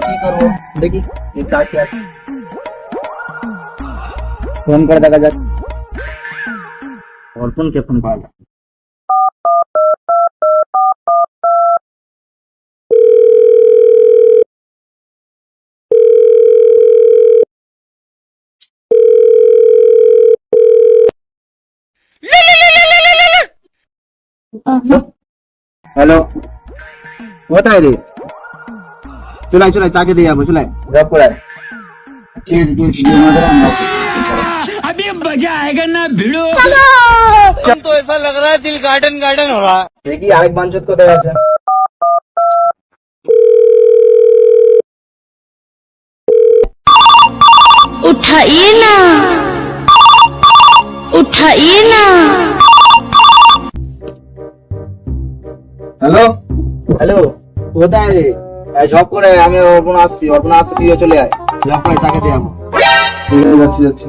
কি করবো দেখি, ফোন করে দেখা যাক। অর্পণকে ফোন করা যাক। হ্যালো, কোথায় রে? চলে চলে, চাকে দিয়ে যাবো, চলে জব করে। ঠিক আছে ঠিক আছে, अभी मजा आएगा ना भिड़ो। तो ऐसा लग रहा है दिल गार्डन गार्डन हो रहा है। দেখি আরেক বাঞ্চত কোথায় আছে। उठाइए ना, उठाइए ना। হ্যালো হ্যালো, কোথায় রে? জব করে, আমি অর্পণ আসছি, অর্পণ আসছি, তুইও চলে আয়। জব করে চাকে দিয়ে যাবো। ঠিক আছে, যাচ্ছি যাচ্ছি।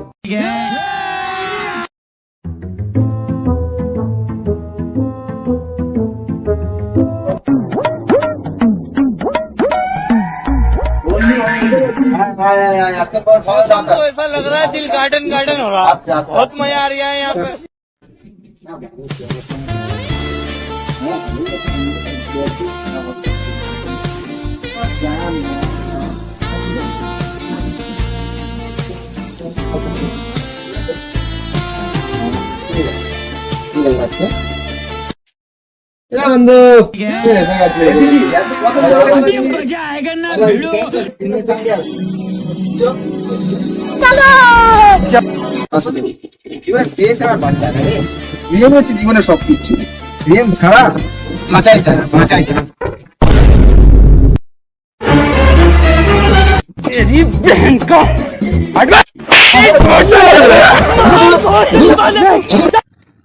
तो ऐसा लग रहा है दिल गार्डन गार्डन हो रहा है। बहुत मजा आ रहा है यहाँ पे। বন্ধু, अभी मजा आएगा ना भिड़ो। প্রেম হচ্ছে জীবনের সবকিছু। প্রেম ছাড়া বাঁচাই যায় না, বাঁচাই যায় না।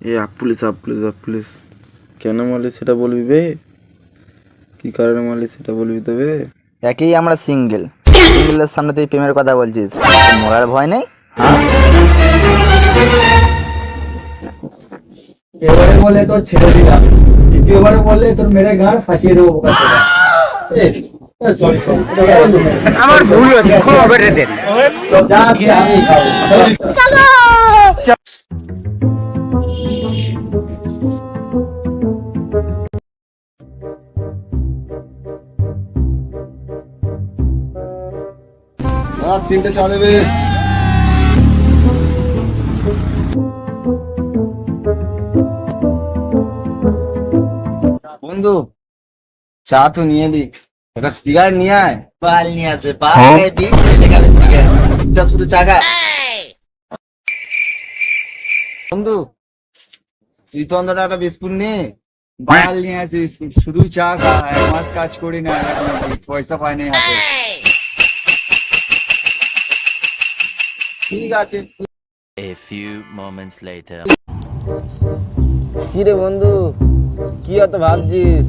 এ আপ পুলিশ আপ পুলিশ আপ পুলিশ, কেন মারলি সেটা বলবি বে? কি কারণে মারলি সেটা বলবি তো বে? একই আমরা সিঙ্গেল, সিঙ্গেলের সামনে তুই প্রেমের কথা বলছিস, মরার ভয় নেই? এবারে বলে তোর ছেড়ে দিলাম, দ্বিতীয়বারে বললে তোর মেরে গাড় ফাটিয়ে দেবো। আমার ভুল হচ্ছে, ক্ষমা করে দেন। আমি খাবো। তিনটে চা দেবে। বন্ধু, চা তো নিয়ে দি, একটা সিগারেট নিয়ে আয়। পাল নিয়ে আসবে, পাল শুধু চা খা। বন্ধু, তুই তো অন্তত একটা বিস্কুট নে। বাল নিয়ে আসি বিস্কুট, শুধু চা খা। 1 মাস কাজ করি না, পয়সা পাই নাই হাতে। ঠিক আছে। A few moments later. কি রে বন্ধু, কি অত ভাবছিস?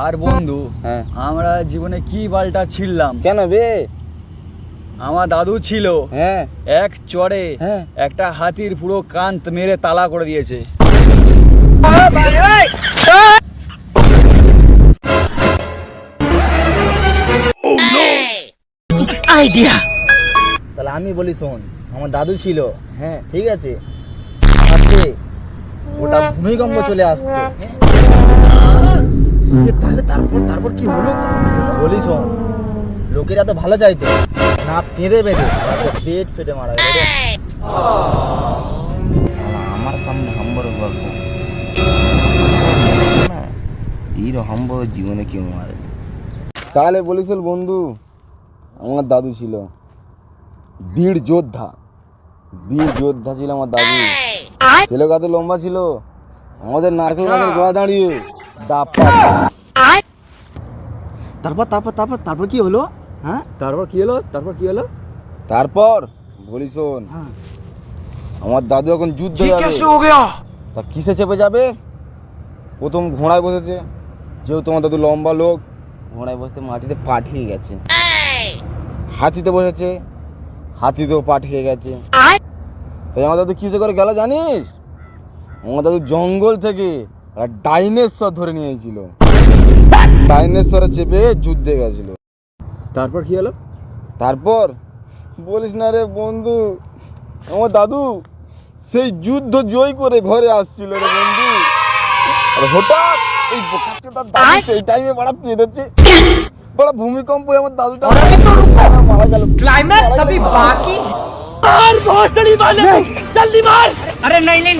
আর বন্ধু, হ্যাঁ, আমরা জীবনে কি বালটা ছিড়লাম। কেন বে? আমার দাদু ছিল, হ্যাঁ এক চড়ে হ্যাঁ, একটা হাতির পুরো কান মেরে তালা করে দিয়েছে। आइडिया। তাহলে আমি বলি শোন, আমার দাদু ছিল, হ্যাঁ ঠিক আছে, সাথে ওটা ভূমিকম্প চলে আসতো। তাহলে তারপর তারপর কি হলো বলি শোন, লোকেরা তো ভালো চাইতো না, পেঁদে বেঁধে পেট ফেটে মারা গেল। আমার সামনে হাম্বর গল্প এই হাম্বর জীবনে কেউ মারে। তাহলে বলিস বন্ধু, আমার দাদু ছিল বীর যোদ্ধা, বীর যোদ্ধা ছিল আমার দাদু। ছেলে কত লম্বা ছিল, আমাদের নারকেল গাছের গোড়া দাঁড়িয়ে। তারপর তারপর তারপর তারপর কি হলো? হ্যাঁ, তারপর কি হলো? তারপর বলি শোন, আমার দাদু এখন যুদ্ধ যাবে, তা কিসে চেপে যাবে? প্রথম ঘোড়ায় বসেছে, যেহেতু তোমার দাদু লম্বা লোক, ঘোড়ায় বসতে মাটিতে পাঠিয়ে গেছে। হাতিতে বসেছে, হাতিতেও পাঠিয়ে গেছে। তাই আমার দাদু কিসে করে গেল জানিস? আমার দাদু জঙ্গল থেকে ডাইনোসর ধরে নিয়েছিল। ডাইনোসরে চেপে যুদ্ধে গেছিল। তারপর কি হলো? তারপর বলিস না রে বন্ধু, আমার দাদু সেই যুদ্ধ জয় করে ঘরে আসছিল রে বন্ধু। আর হঠাৎ এই বোকাচোদার দাদু সেই টাইমে বড় পেয়ে যাচ্ছে, বড় ভূমিকম্প হয়ে আমার দাদুটা মারা গেল। क्लाइमैक्स अभी बाकी मार बहुत बड़ी बात है जल्दी मार। अरे नहीं नहीं